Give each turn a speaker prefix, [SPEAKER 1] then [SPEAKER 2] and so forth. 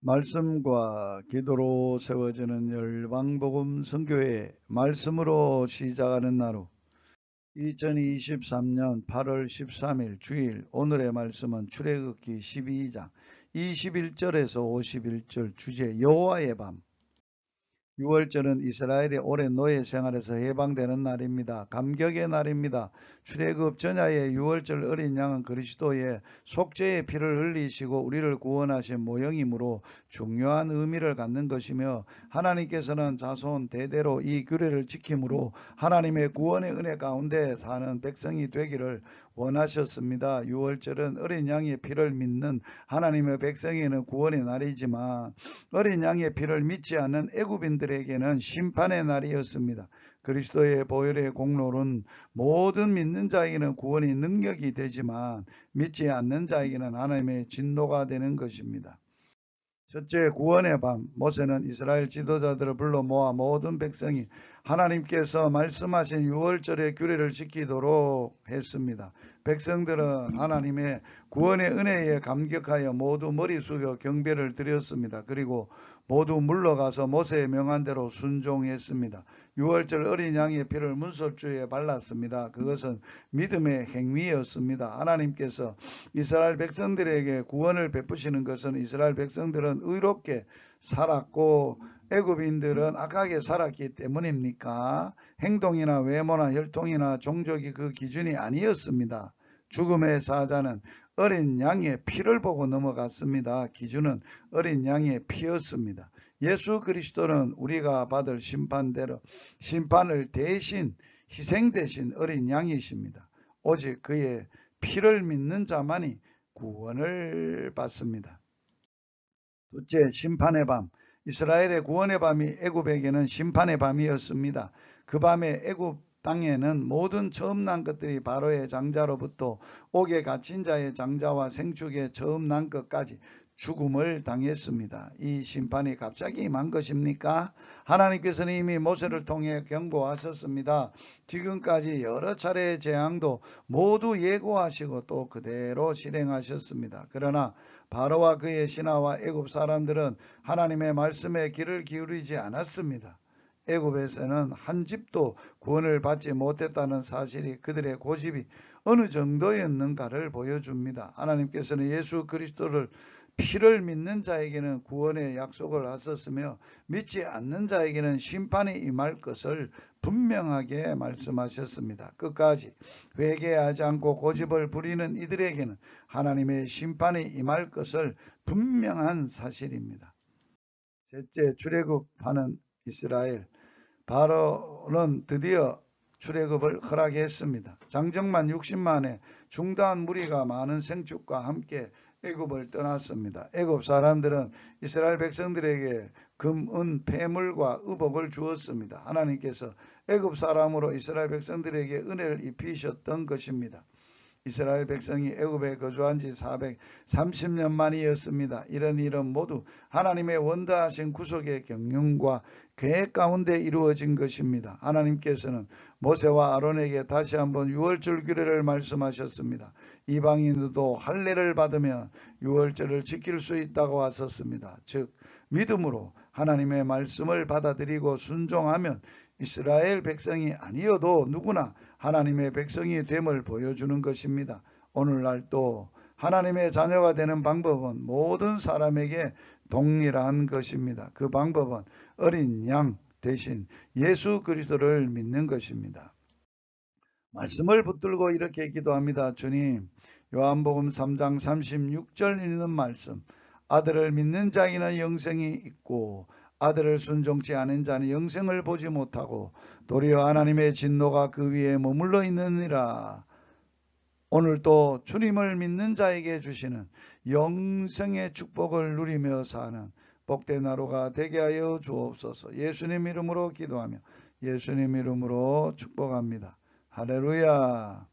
[SPEAKER 1] 말씀과 기도로 세워지는 열방복음 선교회 말씀으로 시작하는 나루 2023년 8월 13일 주일 오늘의 말씀은 출애굽기 12장 21절에서 51절 주제 여호와의 밤. 6월절은 이스라엘의 오랜 노예 생활에서 해방되는 날입니다. 감격의 날입니다. 출애굽 전야의 6월절 어린 양은 그리스도의 속죄의 피를 흘리시고 우리를 구원하신 모형이므로 중요한 의미를 갖는 것이며, 하나님께서는 자손 대대로 이 규례를 지킴으로 하나님의 구원의 은혜 가운데 사는 백성이 되기를 원하셨습니다. 6월절은 어린 양의 피를 믿는 하나님의 백성에게는 구원의 날이지만 어린 양의 피를 믿지 않는 애굽인들에게는 심판의 날이었습니다. 그리스도의 보혈의 공로는 모든 믿는 자에게는 구원의 능력이 되지만 믿지 않는 자에게는 하나님의 진노가 되는 것입니다. 첫째, 구원의 밤. 모세는 이스라엘 지도자들을 불러 모아 모든 백성이 하나님께서 말씀하신 6월절의 규례를 지키도록 했습니다. 백성들은 하나님의 구원의 은혜에 감격하여 모두 머리 숙여 경배를 드렸습니다. 그리고 모두 물러가서 모세의 명한 대로 순종했습니다. 6월절 어린 양의 피를 문설주에 발랐습니다. 그것은 믿음의 행위였습니다. 하나님께서 이스라엘 백성들에게 구원을 베푸시는 것은 이스라엘 백성들은 의롭게 살았고 애굽인들은 악하게 살았기 때문입니까? 행동이나 외모나 혈통이나 종족이 그 기준이 아니었습니다. 죽음의 사자는 어린 양의 피를 보고 넘어갔습니다. 기준은 어린 양의 피였습니다. 예수 그리스도는 우리가 받을 심판을 대신 희생되신 어린 양이십니다. 오직 그의 피를 믿는 자만이 구원을 받습니다. 둘째, 심판의 밤. 이스라엘의 구원의 밤이 애굽에게는 심판의 밤이었습니다. 그 밤에 애굽 땅에는 모든 처음 난 것들이 바로의 장자로부터 옥에 갇힌 자의 장자와 생축의 처음 난 것까지 죽음을 당했습니다. 이 심판이 갑자기 임한 것입니까? 하나님께서는 이미 모세를 통해 경고하셨습니다. 지금까지 여러 차례의 재앙도 모두 예고하시고 또 그대로 실행하셨습니다. 그러나 바로와 그의 신하와 애굽 사람들은 하나님의 말씀에 귀를 기울이지 않았습니다. 애굽에서는 한 집도 구원을 받지 못했다는 사실이 그들의 고집이 어느 정도였는가를 보여줍니다. 하나님께서는 예수 그리스도를 피를 믿는 자에게는 구원의 약속을 하셨으며 믿지 않는 자에게는 심판이 임할 것을 분명하게 말씀하셨습니다. 끝까지 회개하지 않고 고집을 부리는 이들에게는 하나님의 심판이 임할 것을 분명한 사실입니다. 셋째, 출애굽하는 이스라엘. 바로는 드디어 출애굽을 허락했습니다. 장정만 60만의 중다한 무리가 많은 생축과 함께 애굽을 떠났습니다. 애굽 사람들은 이스라엘 백성들에게 금, 은, 폐물과 의복을 주었습니다. 하나님께서 애굽 사람으로 이스라엘 백성들에게 은혜를 입히셨던 것입니다. 이스라엘 백성이 애굽에 거주한 지 430년 만이었습니다. 이런 일은 모두 하나님의 원대하신 구속의 경륜과 계획 가운데 이루어진 것입니다. 하나님께서는 모세와 아론에게 다시 한번 6월절 규례를 말씀하셨습니다. 이방인들도 할례를 받으면 6월절을 지킬 수 있다고 하셨습니다. 즉 믿음으로 하나님의 말씀을 받아들이고 순종하면 이스라엘 백성이 아니어도 누구나 하나님의 백성이 됨을 보여주는 것입니다. 오늘날도 하나님의 자녀가 되는 방법은 모든 사람에게 동일한 것입니다. 그 방법은 어린 양 대신 예수 그리스도를 믿는 것입니다. 말씀을 붙들고 이렇게 기도합니다. 주님, 요한복음 3장 36절 있는 말씀, 아들을 믿는 자에게는 영생이 있고 아들을 순종치 않은 자는 영생을 보지 못하고 도리어 하나님의 진노가 그 위에 머물러 있느니라. 오늘도 주님을 믿는 자에게 주시는 영생의 축복을 누리며 사는 복된 하루가 되게 하여 주옵소서. 예수님 이름으로 기도하며 예수님 이름으로 축복합니다. 할렐루야.